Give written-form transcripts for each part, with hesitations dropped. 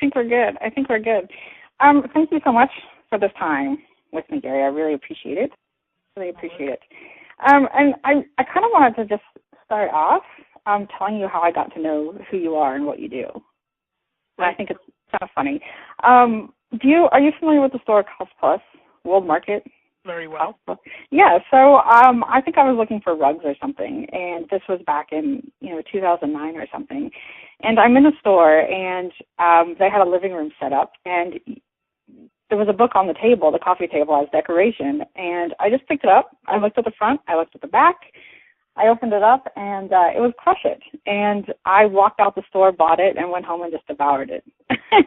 think we're good. Thank you so much for this time with me, Gary. I really appreciate it. Really appreciate it. And I kind of wanted to just start off telling you how I got to know who you are and what you do. And I think it's kind of funny. Are you familiar with the store Cost Plus World Market? Very well. Yeah, so I think I was looking for rugs or something, and this was back in 2009 or something. And I'm in the store, and they had a living room set up, and there was a book on the table, the coffee table, as decoration, and I just picked it up. I looked at the front, I looked at the back, I opened it up, and it was Crush It. And I walked out the store, bought it, and went home and just devoured it.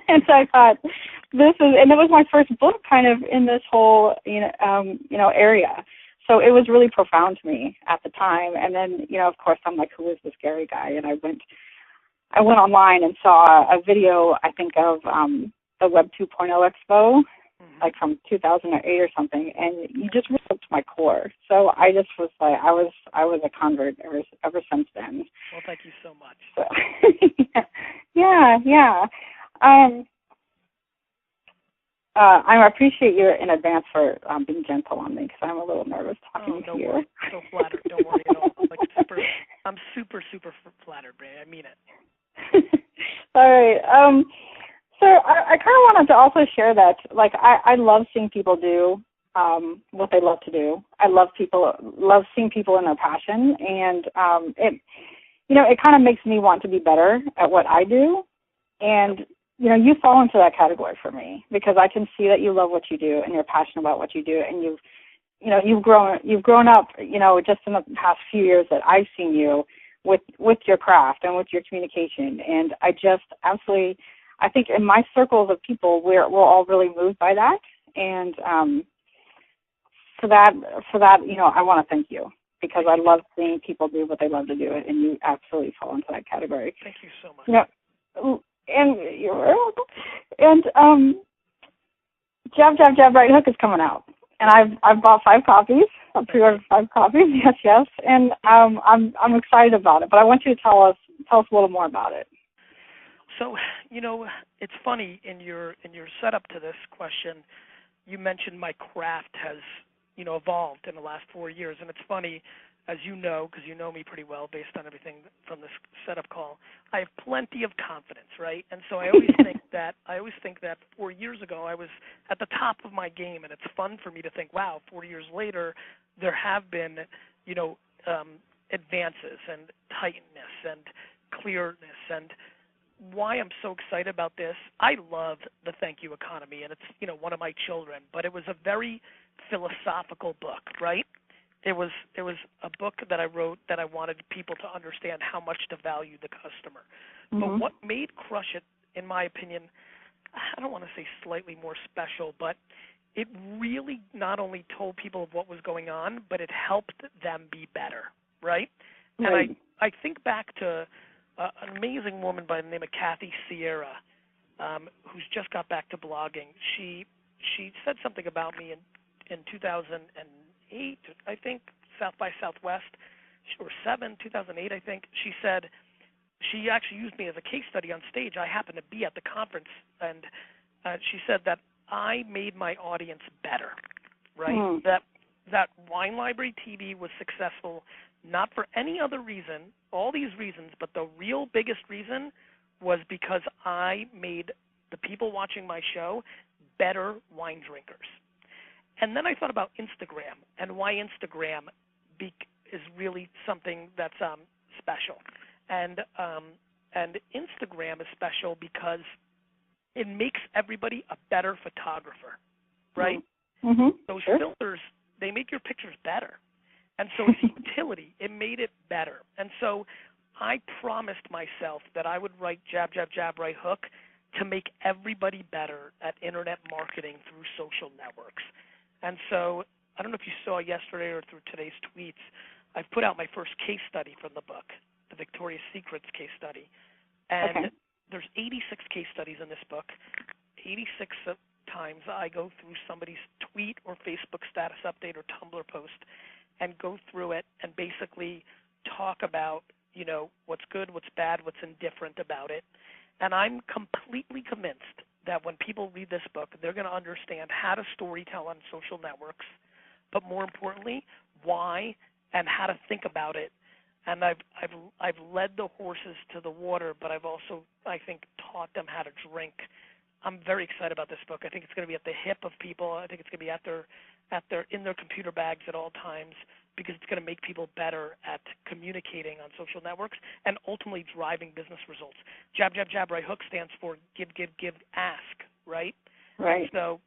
And so I thought, and it was my first book kind of in this whole, area. So it was really profound to me at the time. And then, of course, I'm like, who is this Gary guy? And I went online and saw a video, I think, of the Web 2.0 Expo, like from 2008 or something, and you just really up to my core. So I just was like, I was a convert ever since then. Well, thank you so much. So, yeah. I appreciate you in advance for being gentle on me, because I'm a little nervous talking to you. So flattered. Don't worry at all. I'm super, super flattered, Brandi. I mean it. All right. So I kind of wanted to also share that, like, I love seeing people do what they love to do. I love seeing people in their passion, and it kind of makes me want to be better at what I do. And you fall into that category for me, because I can see that you love what you do and you're passionate about what you do, and you've grown up, just in the past few years that I've seen you with your craft and with your communication, and I just absolutely. I think in my circles of people, we're all really moved by that, and for that, I want to thank you, because I love seeing people do what they love to do, and you absolutely fall into that category. Thank you so much. And you're welcome. And Jab Jab Jab Right Hook is coming out, and I've bought 5 copies. I've pre-ordered 5 copies. Yes, and I'm excited about it. But I want you to tell us a little more about it. So, it's funny, in your setup to this question, you mentioned my craft has, evolved in the last 4 years. And it's funny, as you know, because you know me pretty well based on everything from this setup call, I have plenty of confidence, right? And so I always think that 4 years ago I was at the top of my game, and it's fun for me to think, wow, 4 years later there have been, advances and tightness and clearness. And why I'm so excited about this, I love the Thank You Economy, and it's, one of my children, but it was a very philosophical book, right? It was a book that I wrote that I wanted people to understand how much to value the customer. Mm-hmm. But what made Crush It, in my opinion, I don't want to say slightly more special, but it really not only told people of what was going on, but it helped them be better, right? Right. And I think back to an amazing woman by the name of Kathy Sierra, who's just got back to blogging. She said something about me in 2008, I think, South by Southwest, or 2008, I think. She said she actually used me as a case study on stage. I happened to be at the conference, and she said that I made my audience better, right? Mm. That Wine Library TV was successful not for any other reason, all these reasons, but the real biggest reason was because I made the people watching my show better wine drinkers. And then I thought about Instagram and why Instagram is really something that's special. And Instagram is special because it makes everybody a better photographer, right? Mm-hmm. Those sure. filters, they make your pictures better. And so its utility, it made it better. And so I promised myself that I would write Jab, Jab, Jab, Right Hook to make everybody better at internet marketing through social networks. And so I don't know if you saw yesterday or through today's tweets, I've put out my first case study from the book, the Victoria's Secrets case study. And there's 86 case studies in this book. 86 times I go through somebody's tweet or Facebook status update or Tumblr post and go through it and basically talk about, what's good, what's bad, what's indifferent about it. And I'm completely convinced that when people read this book, they're going to understand how to storytell on social networks, but more importantly, why and how to think about it. And I've led the horses to the water, but I've also, I think, taught them how to drink. I'm very excited about this book. I think it's going to be at the hip of people. I think it's going to be in their computer bags at all times, because it's going to make people better at communicating on social networks and ultimately driving business results. Jab, jab, jab, right hook stands for give, give, give, ask, right? Right. And so,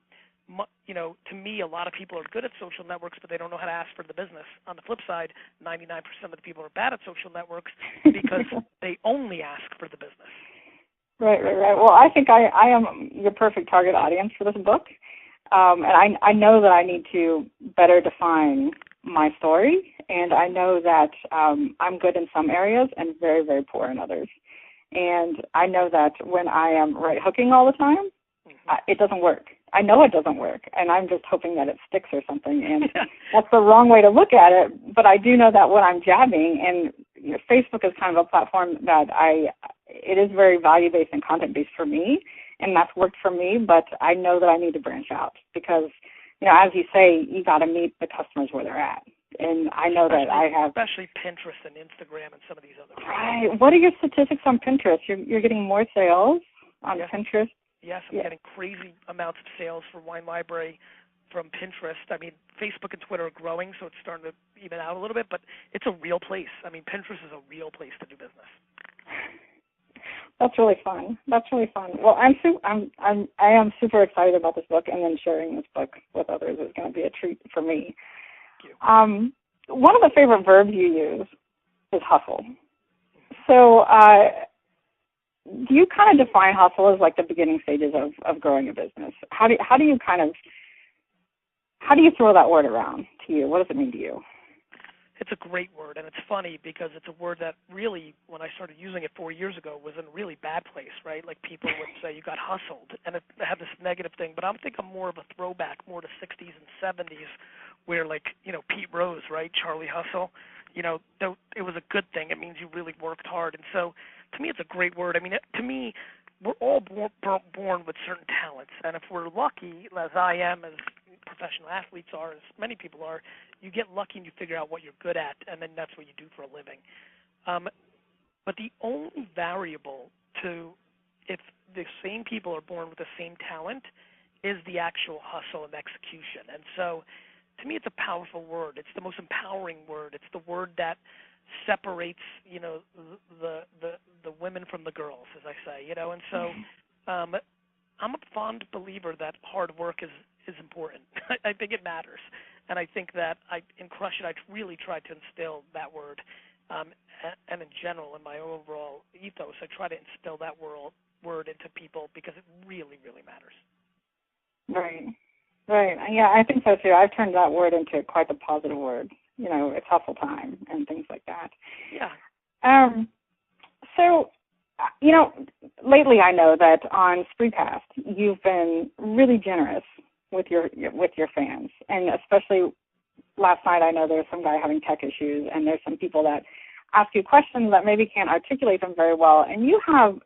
to me, a lot of people are good at social networks, but they don't know how to ask for the business. On the flip side, 99% of the people are bad at social networks because they only ask for the business. Right. Well, I think I am your perfect target audience for this book. And I know that I need to better define my story, and I know that I'm good in some areas and very, very poor in others. And I know that when I am right hooking all the time, it doesn't work. I know it doesn't work, and I'm just hoping that it sticks or something. And that's the wrong way to look at it. But I do know that when I'm jabbing, and Facebook is kind of a platform that it is very value-based and content-based for me, and that's worked for me. But I know that I need to branch out because, as you say, you got to meet the customers where they're at. And I know that I have, especially Pinterest and Instagram and some of these other. Right. What are your statistics on Pinterest? You're getting more sales on Pinterest. Yes, I'm getting crazy amounts of sales for Wine Library from Pinterest. I mean, Facebook and Twitter are growing, so it's starting to even out a little bit, but it's a real place. I mean, Pinterest is a real place to do business. That's really fun. Well, I am super excited about this book, and then sharing this book with others is going to be a treat for me. Thank you. One of the favorite verbs you use is hustle. So, do you kind of define hustle as like the beginning stages of growing a business? How do you throw that word around to you? What does it mean to you? It's a great word, and it's funny because it's a word that really, when I started using it 4 years ago, was in a really bad place, right? Like people would say you got hustled, and it had this negative thing. But I think I'm more of a throwback, more to 60s and 70s, where Pete Rose, right, Charlie Hustle, it was a good thing. It means you really worked hard. And so to me it's a great word. I mean, to me, we're all born with certain talents, and if we're lucky, as I am, as professional athletes are, as many people are, you get lucky and you figure out what you're good at, and then that's what you do for a living. But the only variable to if the same people are born with the same talent is the actual hustle and execution. And so to me, it's a powerful word. It's the most empowering word. It's the word that separates, the women from the girls, as I say, And so I'm a fond believer that hard work is important. I think it matters. And I think that in Crush It, I really tried to instill that word. And in general, in my overall ethos, I try to instill that word into people because it really, really matters. Right. Yeah, I think so too. I've turned that word into quite a positive word. It's hustle time and things like that. Yeah. So, lately I know that on Spreecast you've been really generous with your fans, and especially last night I know there's some guy having tech issues, and there's some people that ask you questions that maybe can't articulate them very well, and you have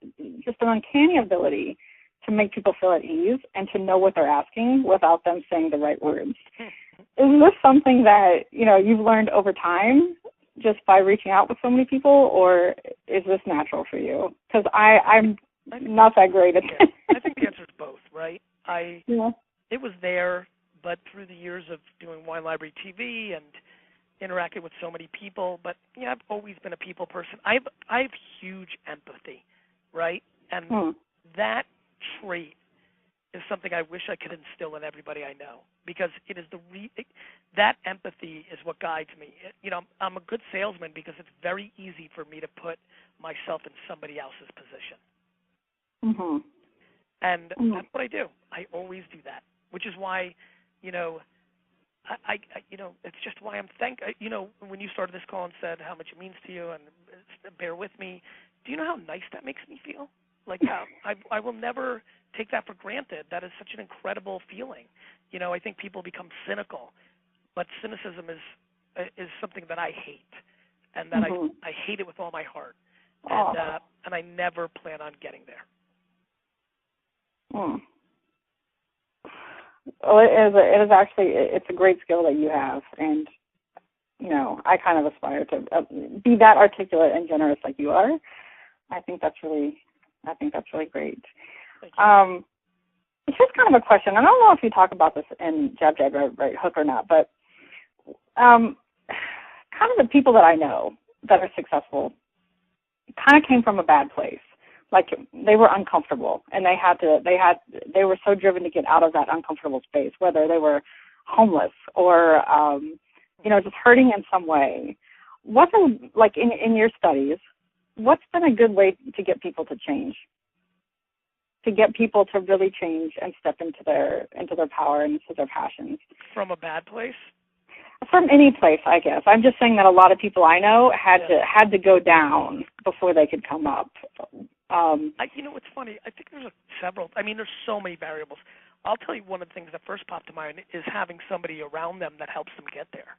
just an uncanny ability to make people feel at ease and to know what they're asking without them saying the right words. Is this something that, you've learned over time just by reaching out with so many people, or is this natural for you? Because I'm not that great at it. I think the answer is both, right? It was there, but through the years of doing Wine Library TV and interacting with so many people, but I've always been a people person. I have huge empathy, right? And that trait is something I wish I could instill in everybody I know, because it is that empathy is what guides me. I'm a good salesman because it's very easy for me to put myself in somebody else's position. Mm-hmm. And that's what I do. I always do that, which is why, I it's just why I'm when you started this call and said how much it means to you and bear with me, do you know how nice that makes me feel? Like I will never take that for granted. That is such an incredible feeling. I think people become cynical, but cynicism is something that I hate, and that I hate it with all my heart. And and I never plan on getting there. Well, it is actually, it's a great skill that you have, and I kind of aspire to be that articulate and generous like you are. I think that's really great. Thank you. It's just kind of a question. I don't know if you talk about this in Jab, Right Hook or not, but kind of the people that I know that are successful kind of came from a bad place. Like they were uncomfortable, and they were so driven to get out of that uncomfortable space, whether they were homeless or just hurting in some way. What's like in your studies? What's been a good way to get people to change? To get people to really change and step into their power and into their passions. From a bad place? From any place, I guess. I'm just saying that a lot of people I know had to go down before they could come up. It's funny. I think there's several. I mean, there's so many variables. I'll tell you one of the things that first popped to mind is having somebody around them that helps them get there.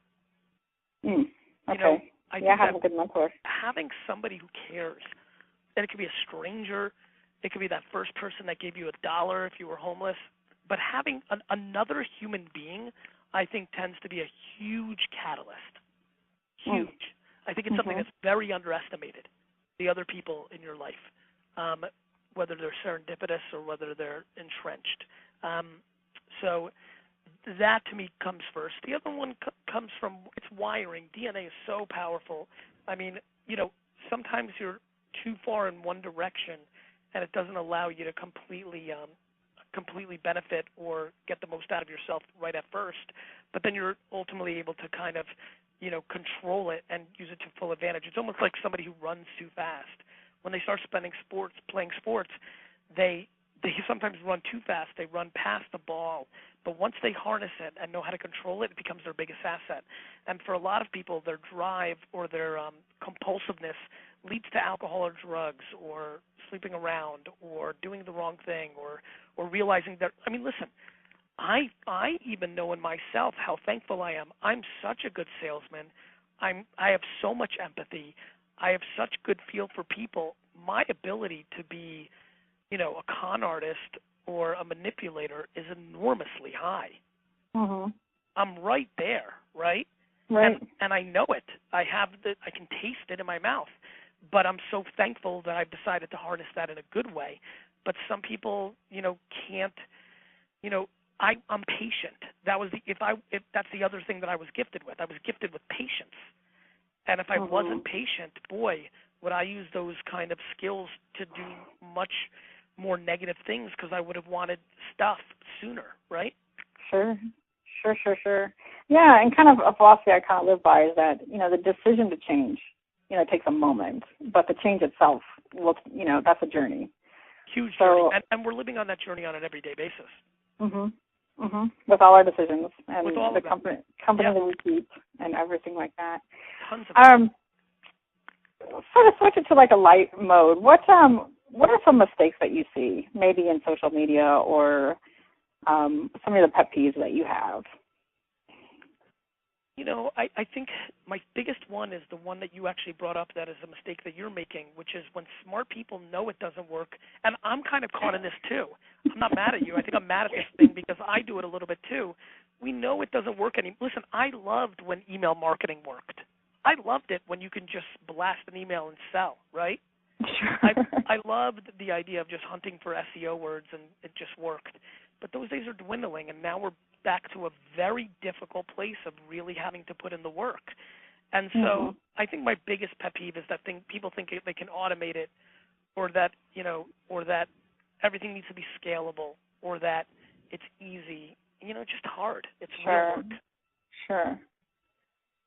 Okay. Have a good mentor. Having somebody who cares, and it could be a stranger, it could be that first person that gave you $1 if you were homeless, but having another human being, I think, tends to be a huge catalyst. Huge. I think it's something that's very underestimated, the other people in your life, whether they're serendipitous or whether they're entrenched. So that, to me, comes first. The other one comes from its wiring. DNA is so powerful. I mean, sometimes you're too far in one direction, and it doesn't allow you to completely benefit or get the most out of yourself right at first. But then you're ultimately able to kind of, control it and use it to full advantage. It's almost like somebody who runs too fast. When they start playing sports, they sometimes run too fast. They run past the ball. But once they harness it and know how to control it, it becomes their biggest asset. And for a lot of people, their drive or their compulsiveness leads to alcohol or drugs or sleeping around or doing the wrong thing or realizing that, listen, I even know in myself how thankful I am. I'm such a good salesman. I have so much empathy. I have such good feel for people. My ability to be, a con artist or a manipulator is enormously high. I'm right there, right? Right. And I know it. I can taste it in my mouth. But I'm so thankful that I've decided to harness that in a good way. But some people, can't. I'm patient. That was if that's the other thing that I was gifted with. I was gifted with patience. And if I wasn't patient, boy, would I use those kind of skills to do much more negative things because I would have wanted stuff sooner, right? Sure. Yeah, and kind of a philosophy I kind of live by is that, the decision to change, takes a moment, but the change itself, that's a journey. Huge journey, and we're living on that journey on an everyday basis. With all our decisions and with all the company that we keep and everything like that. Tons of sort of switch it to like a light mode. What are some mistakes that you see, maybe in social media or some of the pet peeves that you have? I think my biggest one is the one that you actually brought up that is a mistake that you're making, which is when smart people know it doesn't work. And I'm kind of caught in this too. I'm not mad at you. I think I'm mad at this thing because I do it a little bit too. We know it doesn't work anymore. Listen, I loved when email marketing worked. I loved it when you can just blast an email and sell, right? Sure. I loved the idea of just hunting for SEO words and it just worked. But those days are dwindling, and now we're back to a very difficult place of really having to put in the work. And so I think my biggest pet peeve is that people think they can automate it, or that everything needs to be scalable, or that it's easy. It's just hard. It's real work. Sure.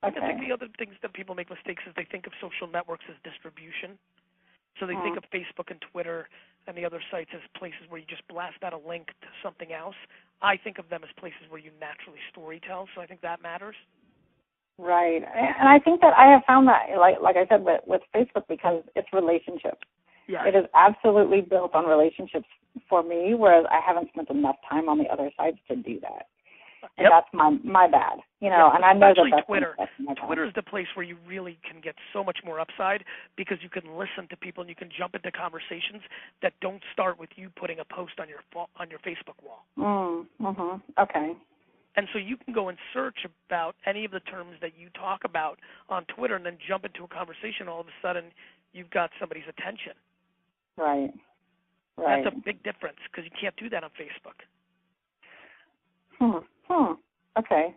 Okay. I think the other things that people make mistakes is they think of social networks as distribution. So they think of Facebook and Twitter and the other sites as places where you just blast out a link to something else. I think of them as places where you naturally storytell, so I think that matters. Right. And I think that I have found that, like I said, with Facebook, because it's relationships. Yes. It is absolutely built on relationships for me, whereas I haven't spent enough time on the other sides to do that. and that's my bad, you know. And I know that's Twitter. Twitter is the place where you really can get so much more upside because you can listen to people and you can jump into conversations that don't start with you putting a post on your Facebook wall. Okay. And so you can go and search about any of the terms that you talk about on Twitter and then jump into a conversation. All of a sudden, you've got somebody's attention. Right. That's a big difference because you can't do that on Facebook. Okay.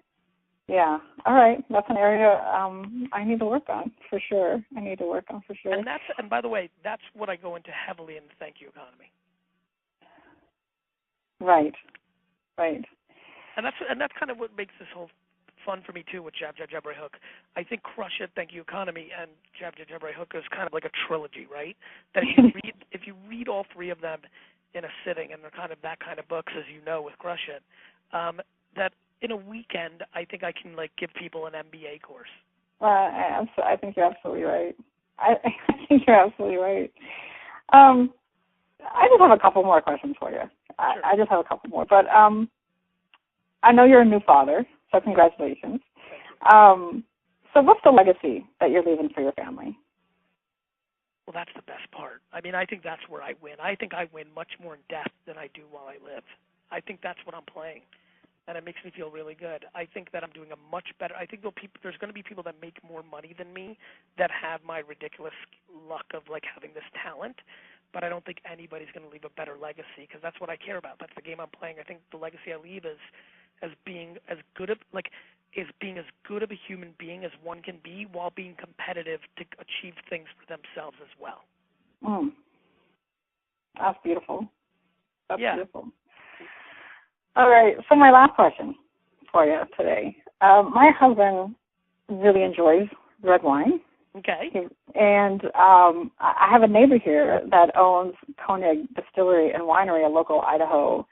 Yeah. All right. That's an area I need to work on for sure. And by the way, that's what I go into heavily in the thank you economy. Right. And that's kind of what makes this whole fun for me too with Jab, Jab, Jab, Right, Hook. I think Crush It, Thank You Economy, and Jab, Jab, Jab, Right, Hook is kind of like a trilogy, right? That if you read all three of them in a sitting, and they're kind of that kind of books, as you know, with Crush It, that in a weekend, I think I can like give people an MBA course. I think you're absolutely right. I think you're absolutely right. I just have a couple more questions for you. Sure. I just have a couple more, but I know you're a new father, so congratulations. So what's the legacy that you're leaving for your family? Well, that's the best part. I mean, I think that's where I win. I think I win much more in death than I do while I live. I think that's what I'm playing, and it makes me feel really good. I think that I'm doing a much better. I think there's going to be people that make more money than me that have my ridiculous luck of like having this talent, but I don't think anybody's going to leave a better legacy because that's what I care about. That's the game I'm playing. I think the legacy I leave is as being as good of a human being as one can be while being competitive to achieve things for themselves as well. That's beautiful. That's yeah. beautiful. All right, so my last question for you today. My husband really enjoys red wine. Okay. And I have a neighbor here that owns Koenig Distillery and Winery, a local Idaho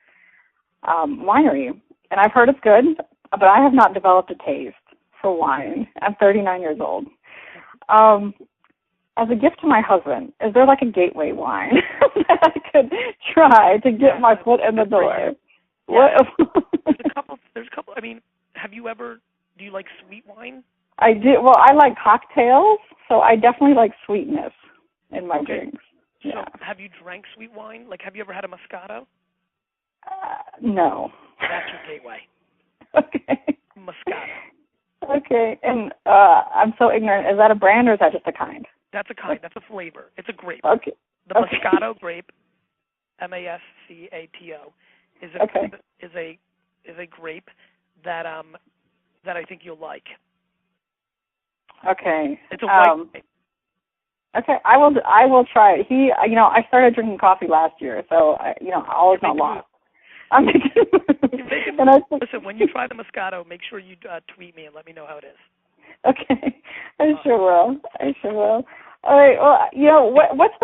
winery. And I've heard it's good, but I have not developed a taste for wine. I'm 39 years old. As a gift to my husband, is there like a gateway wine that I could try to get my foot in the door? Yeah. There's a couple. I mean, do you like sweet wine? I do. Well, I like cocktails, so I definitely like sweetness in my drinks. Yeah. So have you drank sweet wine? Like, have you ever had a Moscato? No. That's your gateway. Okay. Moscato. Okay. And I'm so ignorant. Is that a brand or is that just a kind? That's a kind. That's a flavor. It's a grape. Okay. The Moscato grape, Mascato, is a grape that I think you'll like. Okay. It's a white grape. Okay, I will try it. I started drinking coffee last year, so all is not lost. I'm making Listen, when you try the Moscato, make sure you tweet me and let me know how it is. Okay, I sure will. All right. Well, what's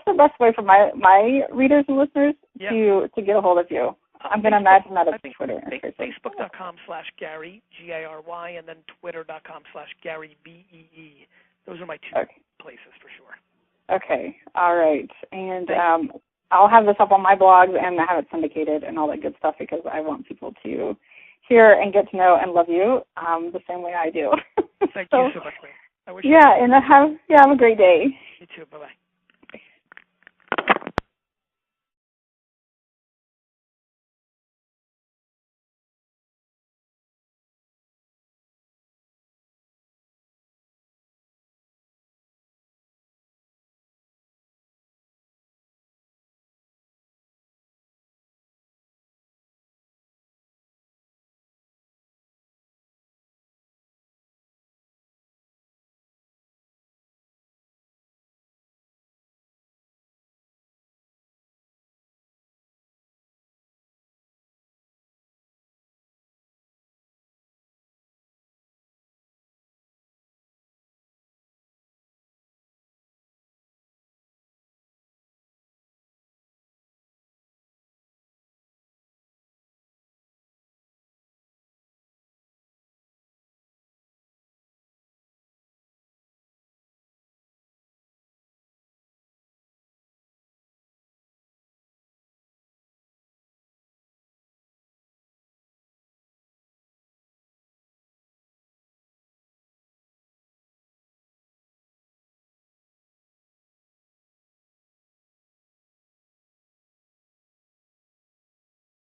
the best way for my readers and listeners to get a hold of you? I'm going to imagine that it's Twitter. Facebook.com/Gary, Gary, and then Twitter.com/Gary, Bee. Those are my two places for sure. Okay. All right. And I'll have this up on my blog and have it syndicated and all that good stuff because I want people to hear and get to know and love you the same way I do. Thank you so much, man. And have a great day. You too. Bye-bye.